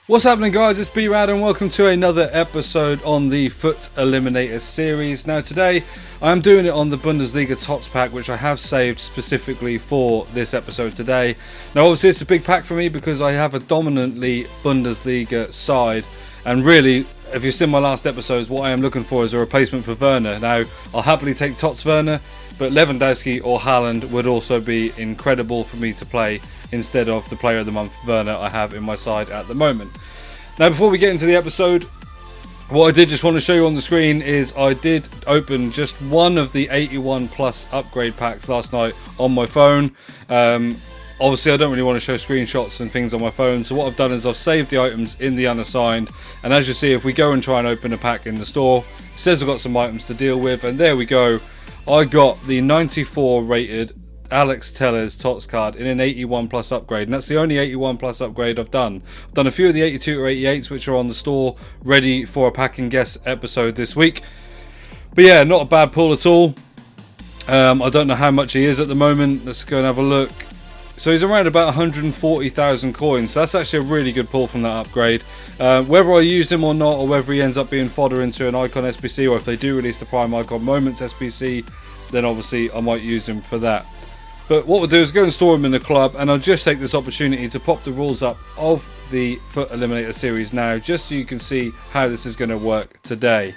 What's happening, guys? It's B-RAD and welcome to another episode on the FUT Eliminator series. Now today I'm doing it on the Bundesliga TOTSSF pack, which I have saved specifically for this episode today. Now obviously it's a big pack for me because I have a dominantly Bundesliga side, and really, if you've seen my last episodes, what I am looking for is a replacement for Werner. Now I'll happily take TOTSSF Werner, but Lewandowski or Haaland would also be incredible for me to play instead of the player of the month Werner I have in my side at the moment. Now before we get into the episode, what I did just want to show you on the screen is I did open just one of the 81 plus upgrade packs last night on my phone. Obviously I don't really want to show screenshots and things on my phone, so what I've done is I've saved the items in the unassigned, and as you see, if we go and try and open a pack in the store, it says we've got some items to deal with, and there we go. I got the 94 rated Alex Tellers TOTS card in an 81 plus upgrade, and that's the only 81 plus upgrade I've done. I've done a few of the 82 or 88s which are on the store ready for a pack and guess episode this week. But yeah, not a bad pull at all. I don't know how much he is at the moment. Let's go and have a look. So he's around about 140,000 coins, so that's actually a really good pull from that upgrade. Whether I use him or not, or whether he ends up being fodder into an Icon SBC, or if they do release the Prime Icon Moments SBC, then obviously I might use him for that. But what we'll do is go and store him in the club, and I'll just take this opportunity to pop the rules up of the FUT Eliminator series now, just so you can see how this is going to work today.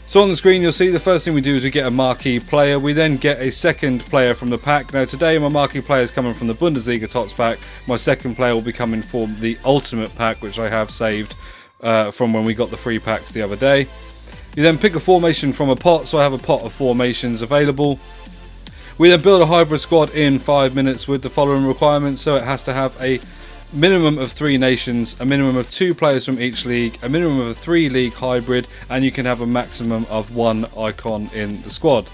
So on the screen you'll see the first thing we do is we get a Marquee Player. We then get a second player from the pack. Now today my Marquee Player is coming from the Bundesliga TOTSSF pack. My second player will be coming from the Ultimate pack, which I have saved from when we got the free packs the other day. You then pick a formation from a pot, so I have a pot of formations available. We then build a hybrid squad in 5 minutes with the following requirements. So it has to have a minimum of 3 nations, a minimum of 2 players from each league, a minimum of a 3 league hybrid, and you can have a maximum of 1 icon in the squad.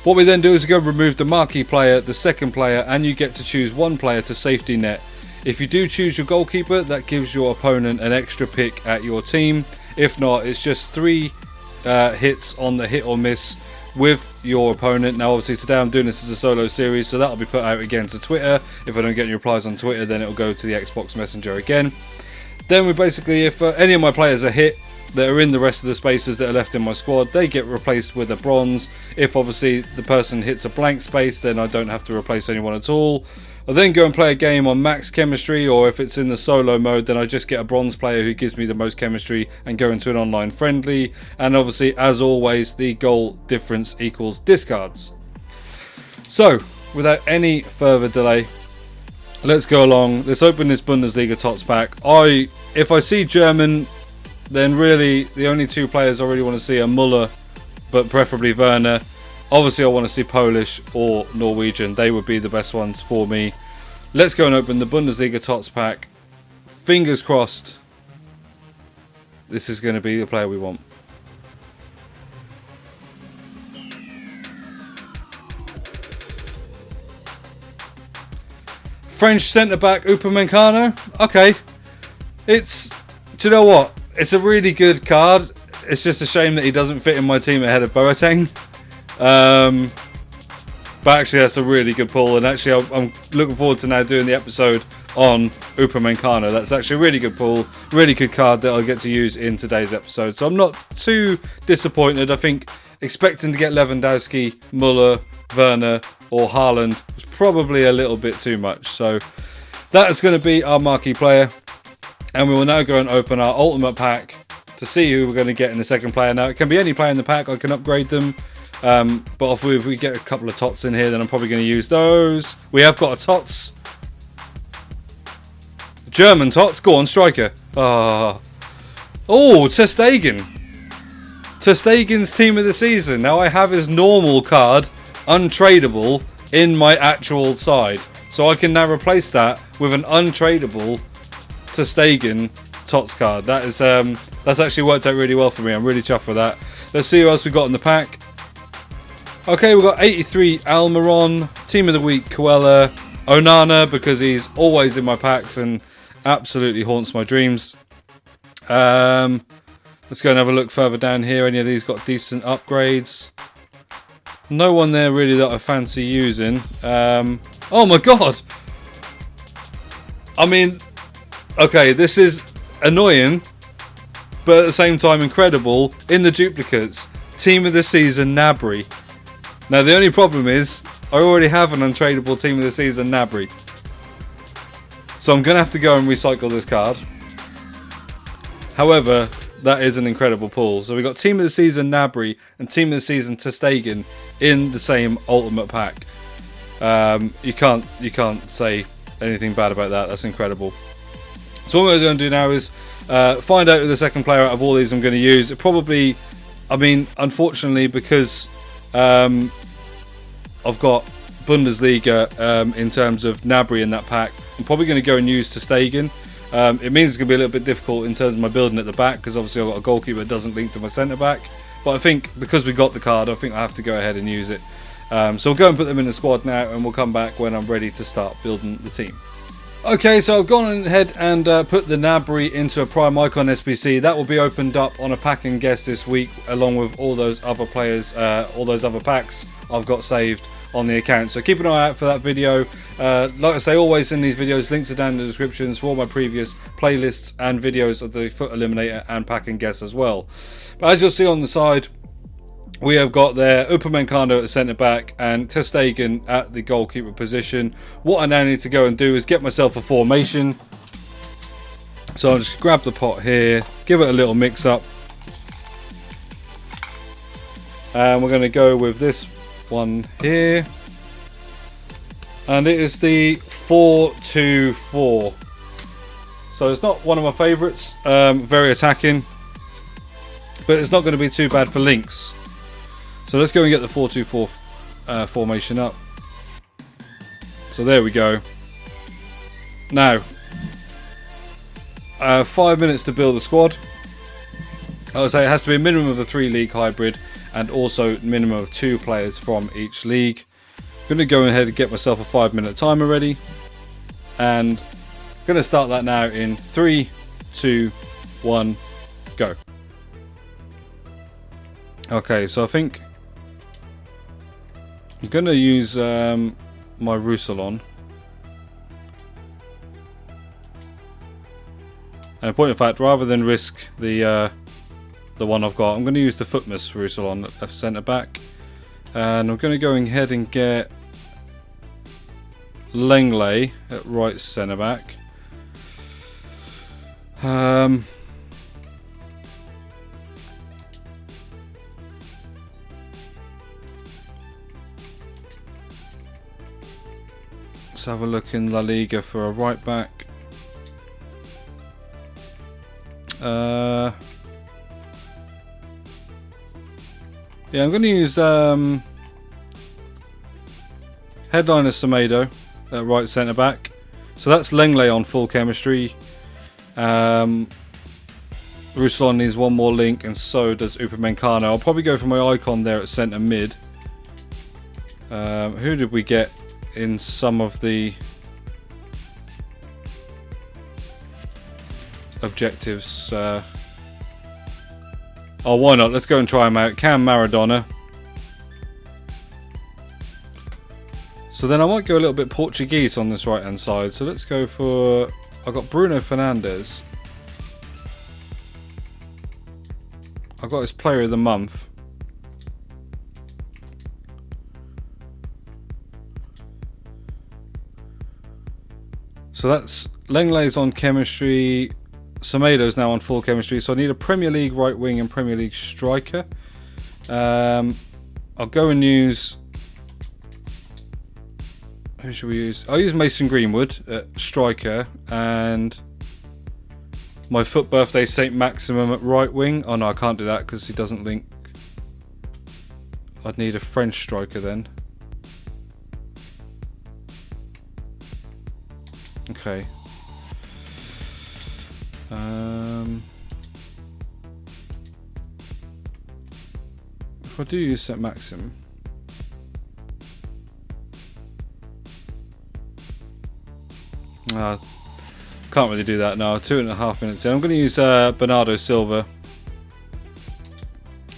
What we then do is we go remove the Marquee Player, the second player, and you get to choose 1 player to safety net. If you do choose your goalkeeper, that gives your opponent an extra pick at your team. If not, it's just 3 hits on the hit or miss with your opponent. Now obviously today I'm doing this as a solo series, so that'll be put out again to Twitter. If I don't get any replies on Twitter, then it'll go to the Xbox Messenger again. Then we basically, if any of my players are hit that are in the rest of the spaces that are left in my squad, they get replaced with a bronze. If obviously the person hits a blank space, then I don't have to replace anyone at all. I then go and play a game on max chemistry, or if it's in the solo mode, then I just get a bronze player who gives me the most chemistry and go into an online friendly. And obviously, as always, the goal difference equals discards. So, without any further delay, let's go along. Let's open this Bundesliga TOTS pack. If I see German, then really the only 2 players I really want to see are Muller, but preferably Werner. Obviously I want to see Polish or Norwegian. They would be the best ones for me. Let's go and open the Bundesliga TOTS pack. Fingers crossed this is going to be the player we want. French centre-back Upamecano. Okay. Do you know what? It's a really good card. It's just a shame that he doesn't fit in my team ahead of Boateng. But actually that's a really good pull, and actually I'm looking forward to now doing the episode on Upamecano. That's actually a really good pull, really good card that I'll get to use in today's episode. So I'm not too disappointed. I think expecting to get Lewandowski, Muller, Werner or Haaland was probably a little bit too much. So that is going to be our Marquee Player, and we will now go and open our Ultimate pack to see who we're going to get in the second player. Now it can be any player in the pack, I can upgrade them. But if we get a couple of TOTS in here, then I'm probably going to use those. We have got a TOTS. German TOTS. Go on, striker. Oh, Ter Stegen. Ter Stegen's team of the season. Now I have his normal card, untradeable, in my actual side. So I can now replace that with an untradeable Ter Stegen TOTS card. That's actually worked out really well for me. I'm really chuffed with that. Let's see who else we got in the pack. Okay, we've got 83 Almiron, Team of the Week Coella, Onana, because he's always in my packs and absolutely haunts my dreams. Let's go and have a look further down here. Any of these got decent upgrades? No one there really that I fancy using. Oh my god! I mean, okay, this is annoying, but at the same time incredible. In the duplicates, Team of the Season Gnabry. Now the only problem is I already have an untradeable Team of the Season Gnabry, so I'm going to have to go and recycle this card. However, that is an incredible pull. So we got Team of the Season Gnabry and Team of the Season ter Stegen in the same ultimate pack. You can't say anything bad about that. That's incredible. So what we're going to do now is find out who the second player out of all these I'm going to use. It probably, I mean, unfortunately, because I've got Bundesliga in terms of Gnabry in that pack, I'm probably going to go and use ter Stegen. It means it's going to be a little bit difficult in terms of my building at the back, because obviously I've got a goalkeeper that doesn't link to my centre back. But I think because we got the card, I think I have to go ahead and use it. So we'll go and put them in the squad now, and we'll come back when I'm ready to start building the team. Okay, so I've gone ahead and put the Gnabry into a Prime Icon SBC. That will be opened up on a pack and guess this week, along with all those other players, all those other packs I've got saved on the account. So keep an eye out for that video. Like I say, always in these videos, links are down in the descriptions for all my previous playlists and videos of the FUT Eliminator and pack and guess as well. But as you'll see on the side, we have got there Upamecano at centre back and ter Stegen at the goalkeeper position. What I now need to go and do is get myself a formation. So I'll just grab the pot here, give it a little mix up, and we're going to go with this one here, and it is the 4-2-4. So it's not one of my favourites, very attacking, but it's not going to be too bad for links. So let's go and get the 4-2-4 formation up. So there we go. Now 5 minutes to build the squad. I would say it has to be a minimum of a 3-league hybrid, and also minimum of 2 players from each league. I'm going to go ahead and get myself a 5-minute timer ready, and I'm going to start that now in 3, 2, 1, go. Okay, so I think I'm going to use my Roussillon. And in point of fact, rather than risk the one I've got, I'm going to use the Footmas Roussillon at left centre back, and I'm going to go ahead and get Lenglet at right centre back. Let's have a look in La Liga for a right back. Yeah, I'm going to use Headliner Semedo at right centre back. So that's Lenglet on full chemistry. Roussillon needs one more link, and so does Upamecano. I'll probably go for my icon there at centre mid. Who did we get in some of the objectives? Oh, why not? Let's go and try him out. Cam Maradona. So then I might go a little bit Portuguese on this right hand side. So let's go for, I've got Bruno Fernandes. I've got his player of the month. So that's Lenglet's on chemistry, Semedo's now on full chemistry, so I need a Premier League right wing and Premier League striker. I'll go and use, who should we use? I'll use Mason Greenwood at striker, and my FUT Birthday Saint Maximum at right wing. Oh no, I can't do that because he doesn't link. I'd need a French striker then. Okay. If I do use Saint Maxim, can't really do that now. 2.5 minutes in. I'm going to use Bernardo Silva.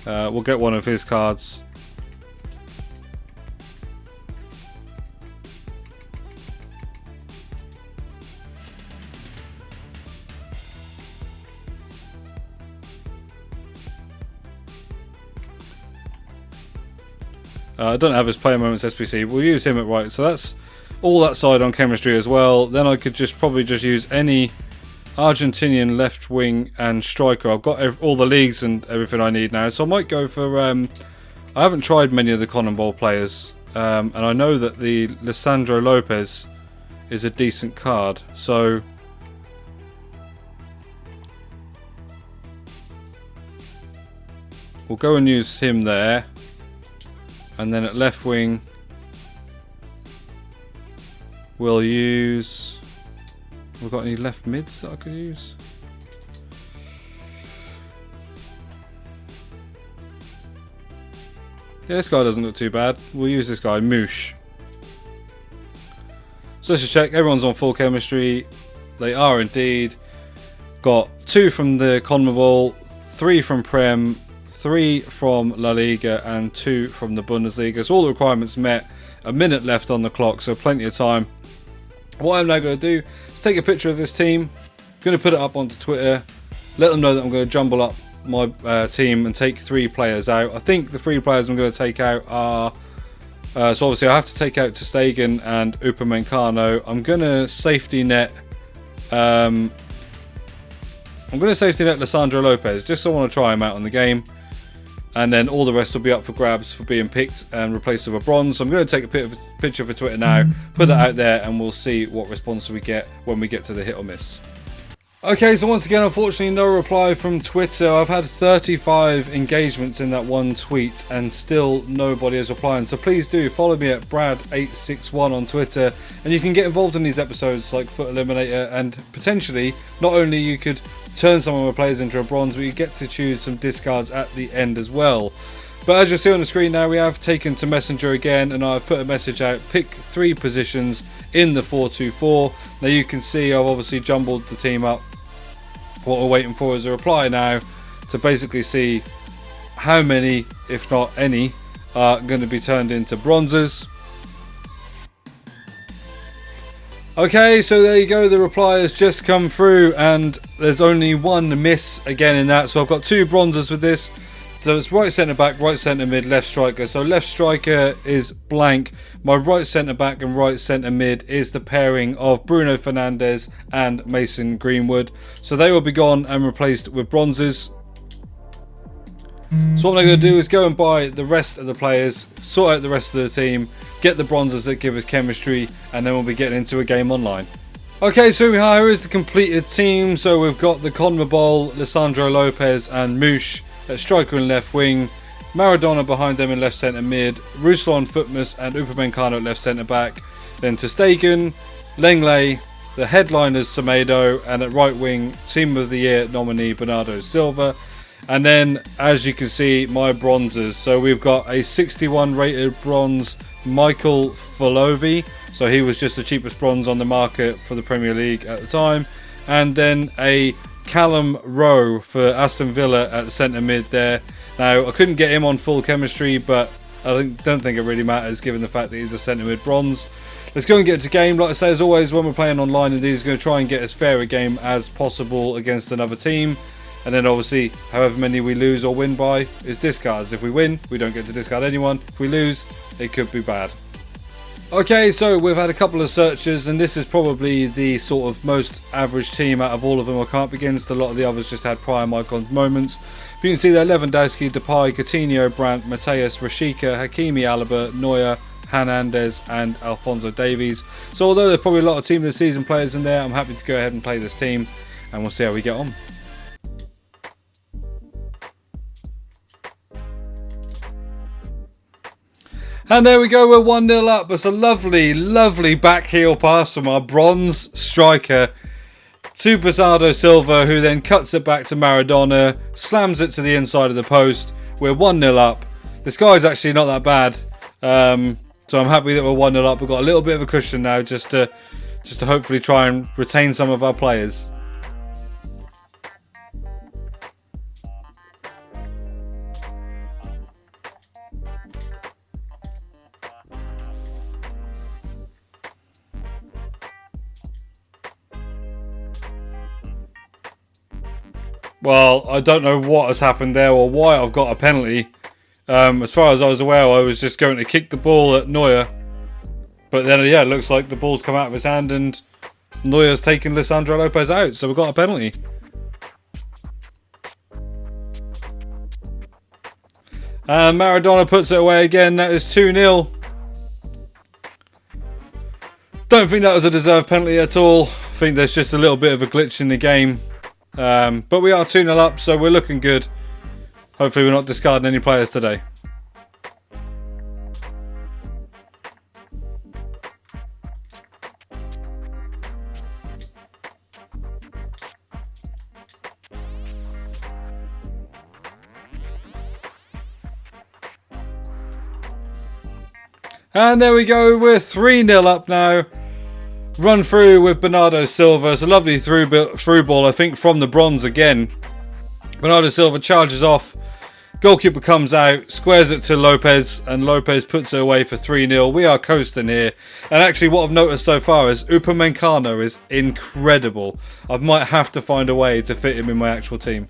We'll get one of his cards. I don't have his player moments SPC. We'll use him at right. So that's all that side on chemistry as well. Then I could probably just use any Argentinian left wing and striker. I've got all the leagues and everything I need now. So I might go for... I haven't tried many of the CONMEBOL players. And I know that the Lisandro Lopez is a decent card. So... we'll go and use him there. And then at left wing, we'll use... we've got any left mids that I could use? Yeah, this guy doesn't look too bad. We'll use this guy, Moosh. So let's just check. Everyone's on full chemistry. They are indeed. Got 2 from the CONMEBOL, 3 from Prem, 3 from La Liga and 2 from the Bundesliga. So all the requirements met. A minute left on the clock, so plenty of time. What I'm now going to do is take a picture of this team. I'm going to put it up onto Twitter. Let them know that I'm going to jumble up my team and take 3 players out. I think the 3 players I'm going to take out are... so obviously I have to take out ter Stegen and Upamecano. I'm going to safety net... I'm going to safety net Lisandro Lopez, just so I want to try him out on the game. And then all the rest will be up for grabs for being picked and replaced with a bronze. So I'm going to take a picture for Twitter now, put that out there, and we'll see what response we get when we get to the hit or miss. Okay, so once again, unfortunately, no reply from Twitter. I've had 35 engagements in that one tweet, and still nobody is replying. So please do follow me at B-RAD861 on Twitter, and you can get involved in these episodes like FUT Eliminator, and potentially, not only you could turn some of my players into a bronze, but you get to choose some discards at the end as well. But as you'll see on the screen now, we have taken to Messenger again, and I've put a message out, pick 3 positions in the 4-2-4. Now you can see I've obviously jumbled the team up. What we're waiting for is a reply now to basically see how many, if not any, are going to be turned into bronzes. Okay, so there you go, the reply has just come through, and there's only 1 miss again in that. So I've got 2 bronzes with this. So it's right centre back, right centre mid, left striker. So left striker is blank. My right centre back and right centre mid is the pairing of Bruno Fernandes and Mason Greenwood. So they will be gone and replaced with bronzes. So what I'm going to do is go and buy the rest of the players, sort out the rest of the team, get the bronzes that give us chemistry, and then we'll be getting into a game online. Okay, so here is the completed team. So we've got the CONMEBOL, Lisandro Lopez and Moosh at striker and left wing, Maradona behind them in left centre mid, Ruslan Futmas and Upamecano at left centre back, then ter Stegen, Lenglet, the headliners Semedo, and at right wing, Team of the Year nominee Bernardo Silva. And then, as you can see, my bronzes. So we've got a 61 rated bronze Michael Folovi. So he was just the cheapest bronze on the market for the Premier League at the time. And then a Callum Rowe for Aston Villa at the centre mid there. Now, I couldn't get him on full chemistry, but I don't think it really matters given the fact that he's a centre mid bronze. Let's go and get into game. Like I say, as always, when we're playing online, and these are going to try and get as fair a game as possible against another team. And then obviously, however many we lose or win by is discards. If we win, we don't get to discard anyone. If we lose, it could be bad. Okay, so we've had a couple of searches, and this is probably the sort of most average team out of all of them I come up against. A lot of the others just had prime icon moments. But you can see there, Lewandowski, Depay, Coutinho, Brandt, Mateus, Rashica, Hakimi, Alaba, Neuer, Hernandez and Alphonso Davies. So although there's probably a lot of team of the season players in there, I'm happy to go ahead and play this team, and we'll see how we get on. And there we go, we're 1-0 up. It's a lovely, lovely back heel pass from our bronze striker to Bernardo Silva, who then cuts it back to Maradona, slams it to the inside of the post. We're 1-0 up. This guy's actually not that bad. So I'm happy that we're 1-0 up. We've got a little bit of a cushion now just to hopefully try and retain some of our players. Well, I don't know what has happened there or why I've got a penalty. As far as I was aware, I was just going to kick the ball at Neuer. But then, yeah, it looks like the ball's come out of his hand and Neuer's taken Lisandro Lopez out. So we've got a penalty. And Maradona puts it away again. That is 2-0. Don't think that was a deserved penalty at all. I think there's just a little bit of a glitch in the game. But we are 2-0 up, so we're looking good. Hopefully we're not discarding any players today. And there we go, we're 3-0 up now. Run through with Bernardo Silva. It's a lovely through ball, I think, from the bronze again. Bernardo Silva charges off. Goalkeeper comes out, squares it to Lopez, and Lopez puts it away for 3-0. We are coasting here. And actually what I've noticed so far is Upamecano is incredible. I might have to find a way to fit him in my actual team.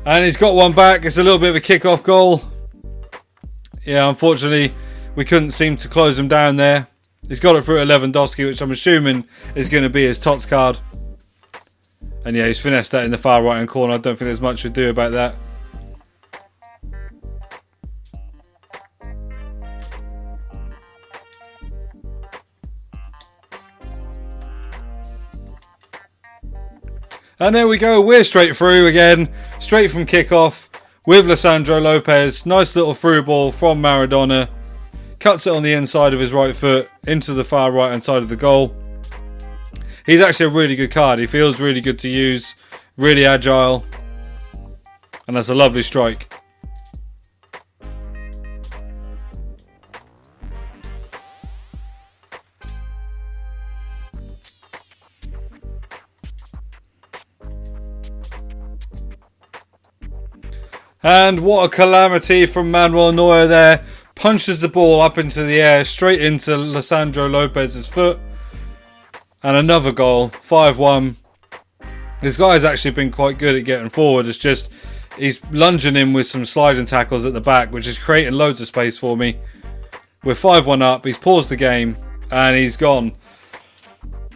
And he's got one back. It's a little bit of a kick-off goal. Yeah, unfortunately, we couldn't seem to close him down there. He's got it through at Lewandowski, which I'm assuming is going to be his TOTS card. And yeah, he's finessed that in the far right-hand corner. I don't think there's much to do about that. And there we go, we're straight through again, straight from kickoff with Lisandro Lopez. Nice little through ball from Maradona. Cuts it on the inside of his right foot into the far right hand side of the goal. He's actually a really good card. He feels really good to use, really agile. And that's a lovely strike. And what a calamity from Manuel Neuer there. Punches the ball up into the air, straight into Lisandro Lopez's foot. And another goal, 5-1. This guy has actually been quite good at getting forward. It's just, he's lunging in with some sliding tackles at the back, which is creating loads of space for me. We're 5-1 up, he's paused the game, and he's gone.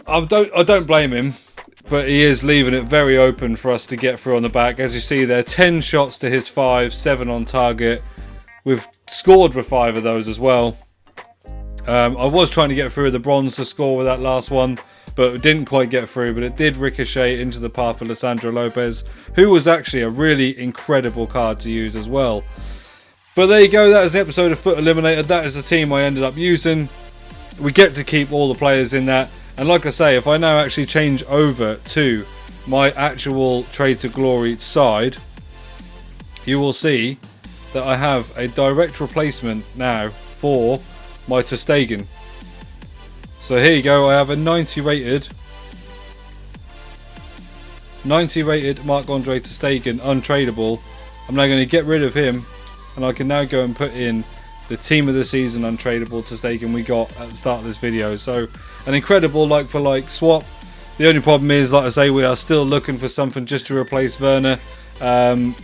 I don't blame him. But he is leaving it very open for us to get through on the back. As you see there, 10 shots to his 5, 7 on target. We've scored with 5 of those as well. I was trying to get through the bronze to score with that last one, but didn't quite get through. But it did ricochet into the path of Lisandro Lopez, who was actually a really incredible card to use as well. But there you go, that is the episode of FUT Eliminator. That is the team I ended up using. We get to keep all the players in that. And like I say, if I now actually change over to my actual Trade to Glory side, you will see that I have a direct replacement now for my ter Stegen. So here you go, I have a 90 rated Marc-Andre ter Stegen, untradeable. I'm now going to get rid of him, and I can now go and put in the team of the season untradeable ter Stegen we got at the start of this video. So an incredible like for like swap. The only problem is, like I say, we are still looking for something just to replace Werner.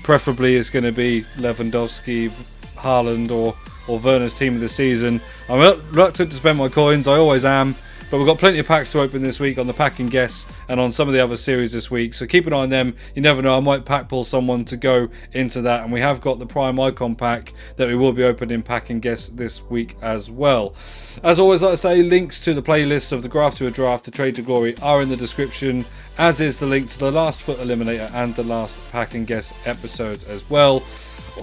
Preferably it's going to be Lewandowski, Haaland or Werner's team of the season. I'm reluctant to spend my coins, I always am. But we've got plenty of packs to open this week on the Pack and Guess and on some of the other series this week. So keep an eye on them. You never know, I might pack pull someone to go into that. And we have got the Prime Icon pack that we will be opening Pack and Guess this week as well. As always, like I say, links to the playlists of the Graft to a Draft, the Trade to Glory are in the description, as is the link to the last FUT Eliminator and the last Pack and Guess episodes as well.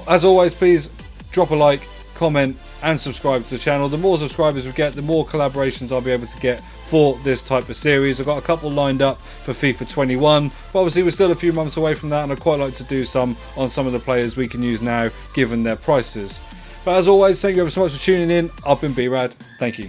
As always, please drop a like, comment and subscribe to the channel. The more subscribers we get, the more collaborations I'll be able to get for this type of series. I've got a couple lined up for FIFA 21, but obviously we're still a few months away from that, and I'd quite like to do some on some of the players we can use now given their prices. But as always, thank you ever so much for tuning in. I've been B-RAD. Thank you.